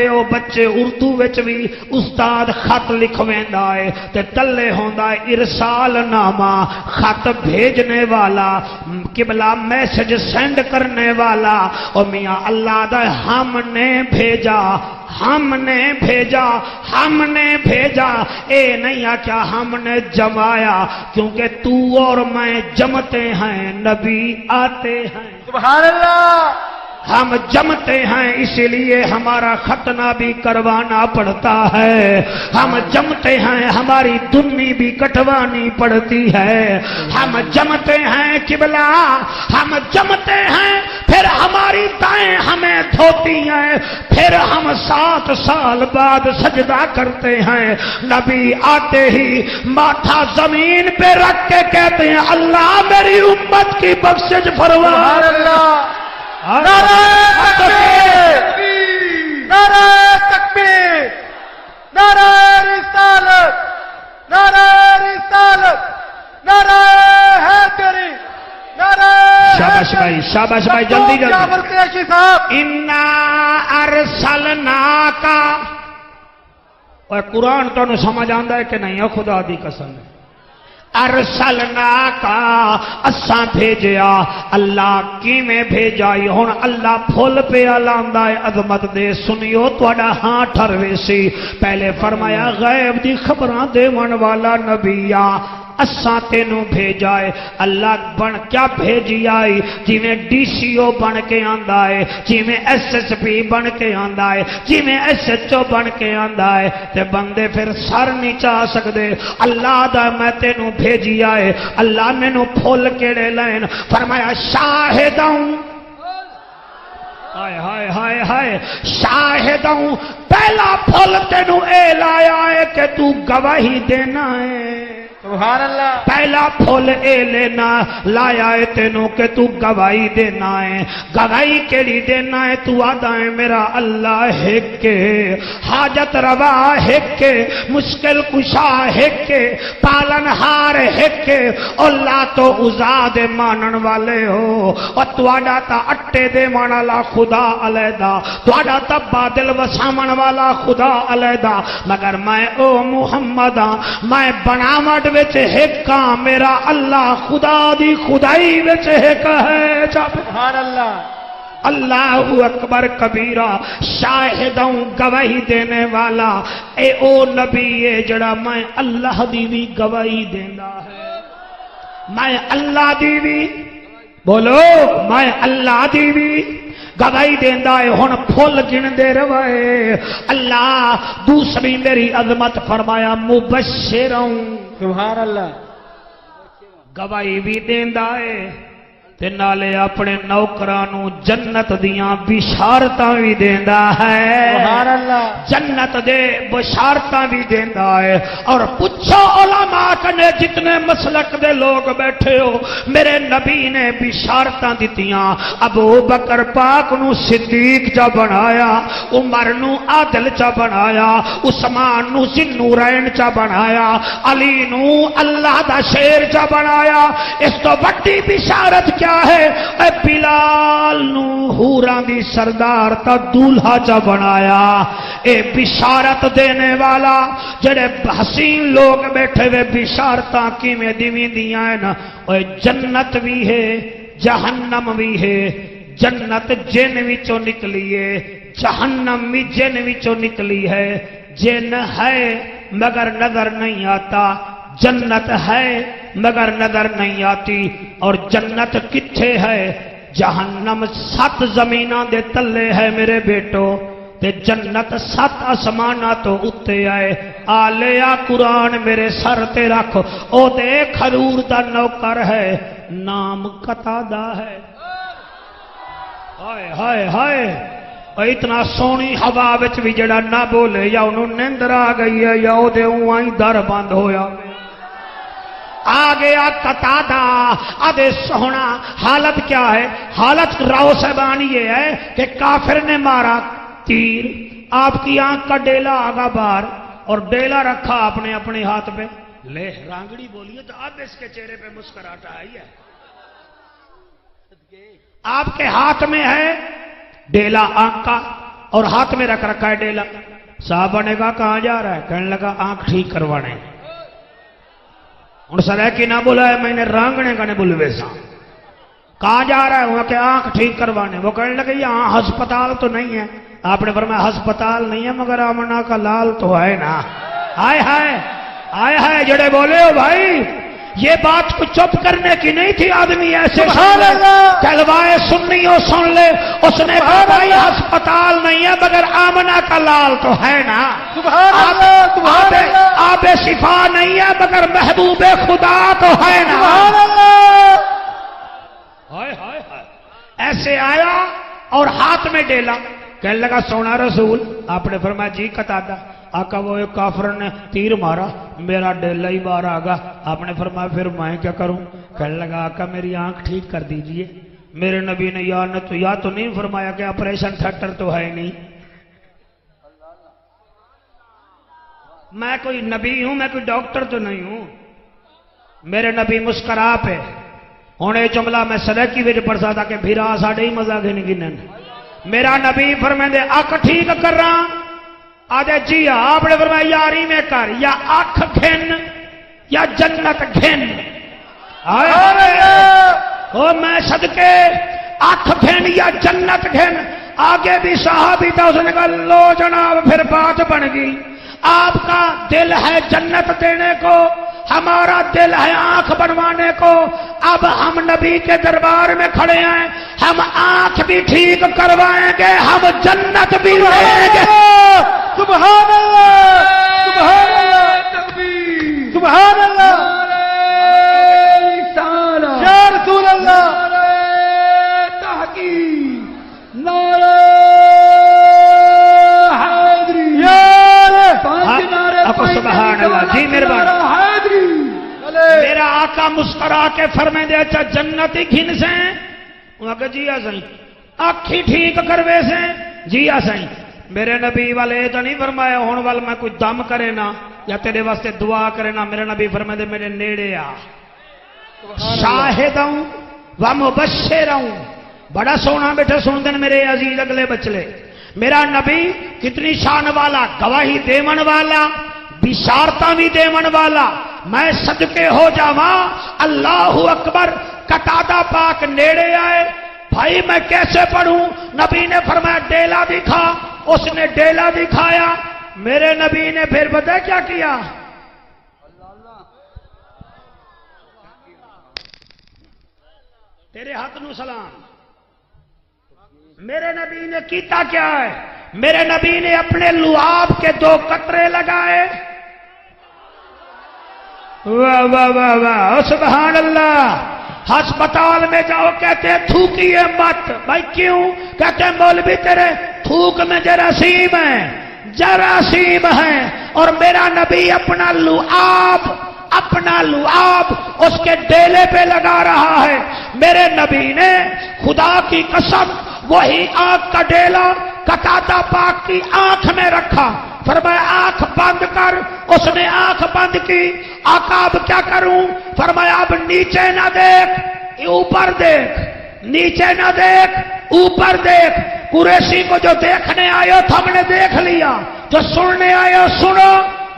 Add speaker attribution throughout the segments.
Speaker 1: او بچے اردو وچ بھی استاد خط لکھویندا ہے تے تلے ہوندا ہے ارسال نامہ خط بھیجنے والا قبلہ میسج سینڈ کرنے والا او میاں اللہ دا ہم نے بھیجا ہم نے بھیجا ہم نے بھیجا اے نہیں کیا ہم نے جمایا کیونکہ تو اور میں جمتے ہیں نبی آتے ہیں
Speaker 2: سبحان اللہ
Speaker 1: ہم جمتے ہیں اسی لیے ہمارا ختنہ بھی کروانا پڑتا ہے ہم جمتے ہیں ہماری دنی بھی کٹوانی پڑتی ہے ہم جمتے ہیں قبلہ ہم جمتے ہیں پھر ہماری دائیں ہمیں دھوتی ہیں پھر ہم 7 سال بعد سجدہ کرتے ہیں نبی آتے ہی ماتھا زمین پہ رکھ کے کہتے ہیں اللہ میری امت کی بخشش فرما
Speaker 2: سبحان اللہ نعرہ تکبیر نعرہ تکبیر نعرہ رسالت نعرہ رسالت نعرہ حیدری نعرہ
Speaker 1: شاباش بھائی جلدی
Speaker 2: جعفر قریشی صاحب
Speaker 1: انا ارسلناک اور قرآن تو سمجھ آندا ہے کہ نہیں ہے خدا دی قسم ہے ارسلناک اساں بھیجیا اللہ کیویں بھیجائی ہن اللہ پھل پہ لاندا ہے عظمت دے سنیو تہاڈا ہاں ٹھروے سی پہلے فرمایا غیب دی خبراں دیون والا نبی آ اساں تینوں بھیجائے اللہ بن کیا بھیجی آئی جی میں ڈی سی او بن کے آندا ہے جی میں ایس ایس پی بن کے آندا ہے جی میں ایس ایچ او بن کے آندا ہے تے بندے پھر سر نہیں چاہ سکدے اللہ دا میں تینوں بھیجی آئے اللہ مینوں پھول کیڑے لین فرمایا شاہدوں ہائے ہائے ہائے ہائے شاہدوں پہلا پھول تینوں اے لایا ہے کہ تو گواہی دینا ہے
Speaker 2: سبحان اللہ
Speaker 1: پہلا پھول اے لینا لایا ہے تینوں کہ تو گواہی دینا ہے گواہی کیڑی دینا ہے تو آدھا ہے میرا اللہ ہے کہ حاجت روا ہے کہ مشکل کشا ہے کہ پالن ہار ہے کہ اللہ تو ازاد مانن والے ہو اور تواڈا تا اٹے دے والا خدا علیحدہ تواڈا تا بادل وسامن والا خدا علیحدہ مگر میں او محمد میں بناوٹ وچ ایک میرا اللہ خدا دی خدائی وچ ایک ہے
Speaker 2: سبحان اللہ
Speaker 1: اللہ اکبر کبیرہ شاہدوں گواہی دینے والا اے او نبی ہے جڑا میں اللہ دی بھی گواہی دیندا ہے میں اللہ دی بھی بولو میں اللہ دی بھی گواہی دیندا ہے ہن پھول گن دے روئے اللہ دوسری میری عظمت فرمایا مبشروں
Speaker 2: سبحان اللہ
Speaker 1: گواہی بھی دیندا ہے تے نالے اپنے نوکرانوں جنت دیاں بشارتاں بھی دیندا ہے
Speaker 2: سبحان اللہ
Speaker 1: جنت دے بشارتاں بھی دیندا ہے اور پوچھو علماء کنے جتنے مسلک دے لوگ بیٹھے ہو میرے نبی نے بشارتاں دتیاں ابو بکر پاک نو صدیق جا بنایا عمر نو عادل چا بنایا عثمان نو ذوالنورین چا بنایا علی نو اللہ دا شیر چا بنایا اس تو بڑی بشارت کیا ہے اے بلال نو حوراں دی سردار تا دولہا چا بنایا اے بشارت دینے والا جڑے حسین لوگ بیٹھے ہوئے بشارتاں کیویں دیویں دیاں ہیں نا اے جنت بھی ہے جہنم بھی ہے جنت جن وچوں نکلی ہے جہنم بھی جن وچوں نکلی ہے جن ہے مگر نظر نہیں آتا جنت ہے مگر نظر نہیں آتی اور جنت کتھے ہے جہنم 7 زمیناں دے تلے ہے میرے بیٹو تے جنت 7 آسماناں تو اتے آئے آلیا قرآن میرے سر تے رکھ او دے کھرور دا نوکر ہے نام قتادہ ہے ہائے ہائے ہائے اتنا سونی ہوا وچ بھی جڑا نہ بولے یا انہوں نیندر آ گئی ہے یا او دے اوائیں در بند ہویا آ گیا قتادہ آدھے سونا حالت کیا ہے حالت راو صاحبان یہ ہے کہ کافر نے مارا تیر آپ کی آنکھ کا ڈیلا آگا باہر اور ڈیلا رکھا اپنے اپنے ہاتھ پہ لے رانگڑی بولیے تو اب اس کے چہرے پہ مسکراہٹ آئی ہے آپ کے ہاتھ میں ہے ڈیلا آنکھ کا اور ہاتھ میں رکھ رکھا ہے ڈیلا. صحابہ نے کہا کہاں جا رہا ہے؟ کہنے لگا آنکھ ٹھیک کروانے. ہوں سرائکی نہ بلایا میں نے رانگنے کا نے بلوے سا. کہاں جا رہا ہے؟ وہاں کہ آنکھ ٹھیک کروانے. وہ کہنے لگے یہاں ہسپتال تو نہیں ہے. آپ نے فرمایا ہسپتال نہیں ہے مگر آمنہ کا لال تو ہے نا. ہائے ہائے ہائے ہائے جڑے بولے ہو بھائی یہ بات کو چپ کرنے کی نہیں تھی. آدمی ایسے کہلوائے سنیوں سن لے. اس نے کہا بھائی ہسپتال نہیں ہے مگر آمنہ کا لال تو ہے نا. آب شفا نہیں ہے مگر محبوب خدا تو ہے نا. ایسے آیا اور ہاتھ میں ڈیلا. کہنے لگا سونا رسول. آپ نے فرمایا جی قتادہ. آقا وہ ایک کافر نے تیر مارا میرا ڈیلا ہی باہر آ گیا. آپ نے فرمایا پھر میں کیا کروں؟ کہنے لگا آقا میری آنکھ ٹھیک کر دیجئے. میرے نبی نے یا تو نہیں فرمایا کہ آپریشن تھیٹر تو ہے نہیں. میں کوئی نبی ہوں میں کوئی ڈاکٹر تو نہیں ہوں. میرے نبی مسکرا پہ ہوں یہ جملہ میں سلیکی وچ پڑھسا تھا کہ بھیرا ساڈے ہی مزہ گن گنن. میرا نبی فرمائے اکھ ٹھیک کر رہا آدھے جی آپ نے فرمایا یاری میں کر یا اکھ گھن یا جنت گھن. میں صدقے اکھ گھن یا جنت گھن. آگے بھی صحابی تھا اس نے کہا لو جناب پھر بات بن گئی. آپ کا دل ہے جنت دینے کو ہمارا دل ہے آنکھ بنوانے کو. اب ہم نبی کے دربار میں کھڑے ہیں. ہم آنکھ بھی ٹھیک کروائیں گے ہم جنت بھی لیں گے.
Speaker 2: سبحان اللہ سبحان اللہ تکبیر سبحان اللہ یا رسول اللہ تحقیق نعرہ حیدری
Speaker 1: سبحان اللہ. جی مہربانی. میرا آقا مسکرا کے فرمائے دے اچھا جنت ہی گھن سے وہاں کہ جی آسائیں آنکھی ٹھیک کروے سے جی آسائیں. میرے نبی والے تو نہیں فرمایا ہون وال میں کوئی دم کرے نا یا تیرے واسطے دعا کرے نا. میرے نبی فرمائے دے میرے نیڑے آ شاہد ہوں و مبشر ہوں. بڑا سونا بیٹھے سن دن میرے عزیز اگلے بچلے. میرا نبی کتنی شان والا گواہی دیون والا بشارتاں بھی دیون والا. میں صدقے ہو جاواں اللہ اکبر. قتادہ پاک نیڑے آئے. بھائی میں کیسے پڑھوں؟ نبی نے فرمایا ڈیلا دکھا. اس نے ڈیلا دکھایا. میرے نبی نے پھر پتہ کیا کیا؟ تیرے ہاتھ نو سلام. میرے نبی نے کیتا کیا ہے؟ میرے نبی نے اپنے لعاب کے 2 قطرے لگائے. واہ واہ واہ واہ سبحان اللہ. ہسپتال میں جاؤ کہتے ہیں تھوکیے مت. بھائی کیوں؟ کہتے ہیں مولوی تیرے تھوک میں جراثیم ہیں جراثیم ہیں. اور میرا نبی اپنا لعاب اس کے ڈیلے پہ لگا رہا ہے. میرے نبی نے خدا کی قسم وہی آنکھ کا ڈیلا قتادہ پاک کی آنکھ میں رکھا. فرمایا آنکھ بند کر. اس نے آنکھ بند کی. آقا اب کیا کروں؟ فرمایا اب نیچے نہ دیکھ اوپر دیکھ. نیچے نہ دیکھ اوپر دیکھ. قریشی کو جو دیکھنے آئے ہو ہم نے دیکھ لیا. جو سننے آئے ہو سنو.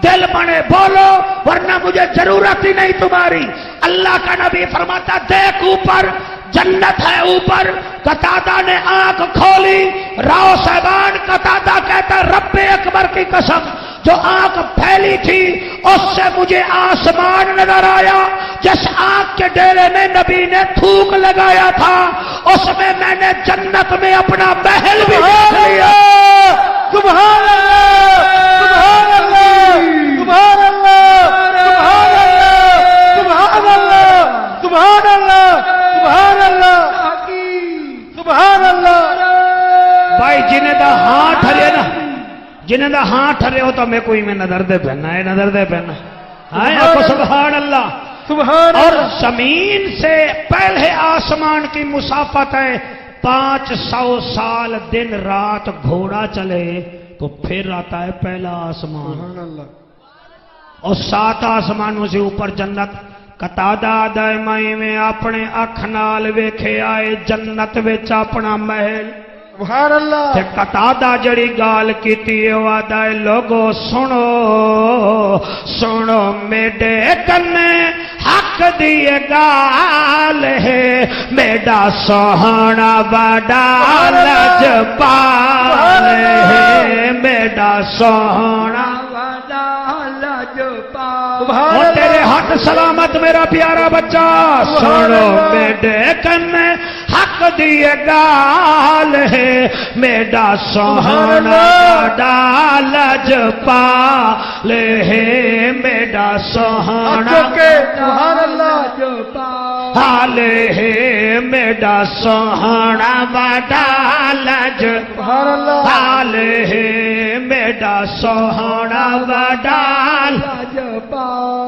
Speaker 1: دل بنے بولو ورنہ مجھے ضرورت ہی نہیں تمہاری. اللہ کا نبی فرماتا دیکھ اوپر جنت ہے اوپر. قتادہ نے آنکھ کھولی. راؤ صاحبان قتادہ کہتا رب اکبر کی قسم جو آنکھ پھیلی تھی اس سے مجھے آسمان نظر آیا. جس آنکھ کے ڈیرے میں نبی نے تھوک لگایا تھا اس میں نے جنت میں اپنا محل بھی دیکھ لیا.
Speaker 2: سبحان اللہ سبحان اللہ سبحان اللہ سبحان اللہ سبحان اللہ سبحان اللہ سبحان اللہ.
Speaker 1: بھائی جنہیں دا ہاں ٹھرے نا جنہیں دا ہاں ٹھرے ہو تو میں کوئی میں نظر دے پہنا ہے نظر دے پہنا ہے. سبحان اللہ سبحان. اور زمین سے پہلے آسمان کی مسافت ہے 500 سال دن رات گھوڑا چلے تو پھر آتا ہے پہلا آسمان. اور 7 آسمانوں سے اوپر جنت. قتادہ دائمائی میں اپنے اکھ نال ویکھے آئے جنت وچ اپنا محل.
Speaker 2: سبحان اللہ
Speaker 1: تے قطادہ جڑی گال کیتی ہے وعدہ ہے لوگو سنو سنو میڈے کنے حق دیے گال ہے میڈا سوہنا بڑا لجپال ہے میڈا سوہنا وہ تیرے ہاتھ سلامت میرا پیارا بچہ سنو میڈے کنے حق دیے گال ہے میڈا سوہنا بڑا لجپال ہے میڈا سوہنا
Speaker 2: سبحان اللہ
Speaker 1: حال ہے میڈا سوہنا بڑا
Speaker 2: سبحان اللہ
Speaker 1: حال ہے میڈا سوہنا بڑا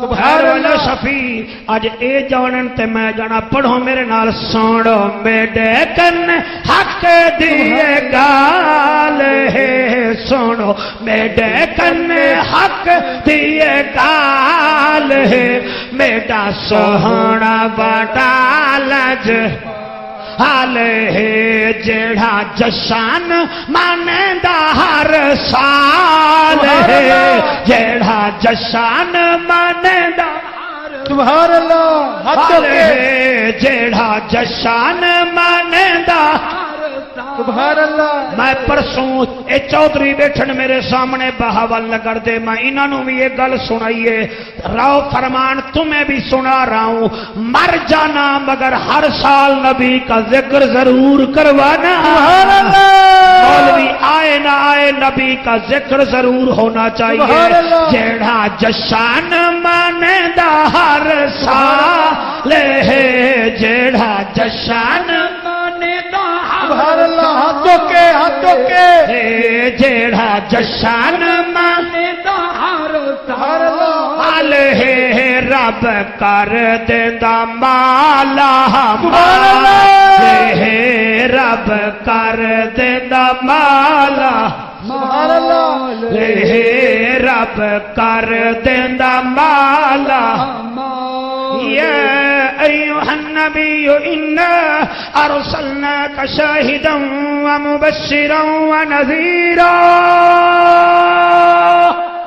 Speaker 1: سبحان اللہ شفیع اج اے جانن تے میں جانا پڑھو میرے نال سنو میڈے کن حق دیے گال ہے سنو میڈے کن حق دیے گال ہے میڈا سوہنا بڑا لج حال ہے جیڑا جشن ماندا ہر سال ہے جیڑا جشن ماندا
Speaker 2: سبحان اللہ
Speaker 1: حال ہے جیڑا جشن ماندا
Speaker 2: سبحان اللہ
Speaker 1: میں پرسوں اے چودھری بیٹھن میرے سامنے بہاول لگڑ دے میں انہاں نوں بھی یہ گل سنائیے راو فرمان تمہیں بھی سنا رہا ہوں مر جانا مگر ہر سال نبی کا ذکر ضرور کروانا
Speaker 2: سبحان اللہ
Speaker 1: مولوی آئے نہ آئے نبی کا ذکر ضرور ہونا چاہیے جیڑا جشن مانے دا ہر سال ہے جیڑا جشن
Speaker 2: سبحان اللہ ہاتھوں کے
Speaker 1: جیڑا جشن مانے دا ہر سال ہے رب کر دیندا مالا ہے رب کر دیندا مالا
Speaker 2: سبحان اللہ
Speaker 1: ہے رب کر دیندا مالا یا ایھا النبی انا ارسلناک شاہدا ومبشرا ونذیرا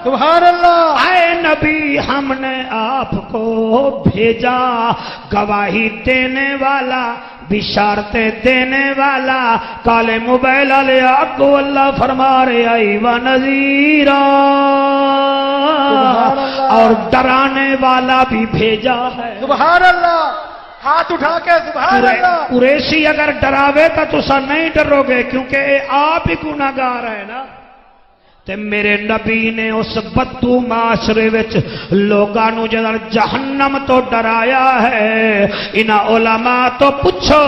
Speaker 2: سبحان اللہ
Speaker 1: اے نبی ہم نے آپ کو بھیجا گواہی دینے والا بشارتیں دینے والا کالے موبائل والے آپ کو اللہ فرما رہے آئی و نذیرا اور ڈرانے والا بھی بھیجا ہے
Speaker 2: سبحان اللہ ہاتھ اٹھا کے سبحان اللہ
Speaker 1: قریشی اگر ڈراوے تو تسا نہیں ڈرو گے کیونکہ آپ ہی گناہگار ہے نا تے میرے نبی نے اس بدو معاشرے وچ لوگاں نو جدوں جہنم تو ڈرایا ہے انہاں علماء تو پوچھو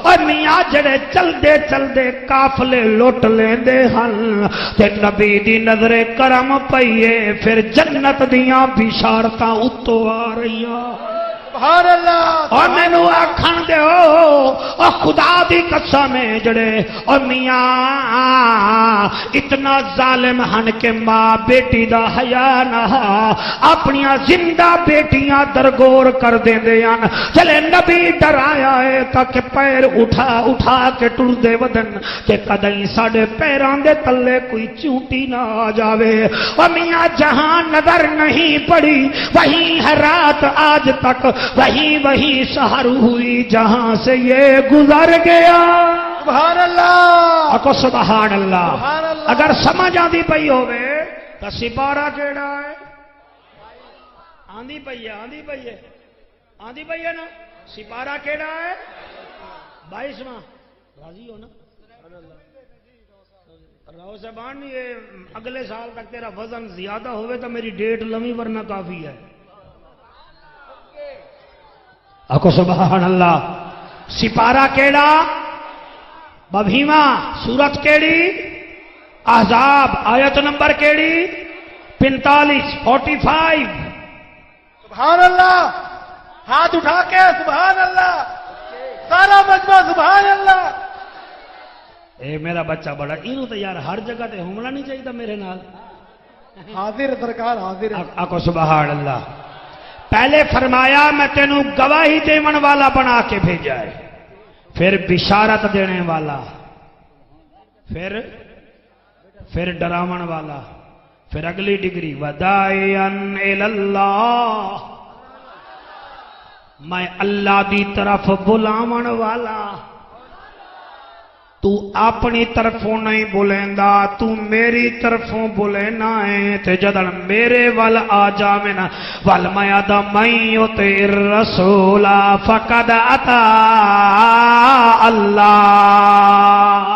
Speaker 1: اور میاں جڑے چلدے چلدے قافلے لوٹ لیندے ہن تے نبی دی نظر کرم پئیے پھر جنت دیاں بشارتاں اتوں آ رہیاں
Speaker 2: سبحان اللہ
Speaker 1: اور میں نو آکھن دے او خدا دی قسم ہے جڑے او میاں اتنا ظالم ہن کہ ماں بیٹی دا حیا نہ اپنی زندہ بیٹیاں درگور کر دیندے ہن چلے نبی ڈرایا ہے تاکہ پیر اٹھا اٹھا کے ٹر دے ودن کہ کدیں ساڈے پیراں دے تلے کوئی چونٹی نہ آ جاوے او میاں جہاں نظر نہیں پڑی وہیں ہے رات آج تک وہی سحر ہوئی جہاں سے یہ گزر گیا
Speaker 2: سبحان اللہ
Speaker 1: اکو سبحان اللہ اگر سمجھ آندی پئی ہوئے تو سپارہ کیڑا ہے آندی پئی ہے نا سپارہ کیڑا ہے 22واں راضی ہو نا راو زبان یہ اگلے سال تک تیرا وزن زیادہ ہوئے تو میری ڈیٹ لمبی ورنہ کافی ہے اکو سبحان اللہ سپارہ کیڑا 22واں سورت کیڑی احزاب آیت نمبر کیڑی 45
Speaker 2: سبحان اللہ ہاتھ اٹھا کے سبحان اللہ سارا مجمع سبحان اللہ
Speaker 1: اے میرا بچہ بڑا اینو تو یار ہر جگہ تے ہونا نہیں چاہیے میرے نال
Speaker 2: حاضر سرکار حاضر
Speaker 1: آکو سبحان اللہ پہلے فرمایا میں تینوں گواہی دیون والا بنا کے بھیجا ہے پھر بشارت دینے والا پھر ڈراون والا، پھر اگلی ڈگری وداعیان اللہ، میں اللہ دی طرف بلاون والا۔ تو اپنی طرفوں نہیں بلیندا، تو میری طرفوں بلینا ہے، تے جدن میرے ول آ جاویں ول میں آدا میں یطع الرسول فقد اطاع اللہ۔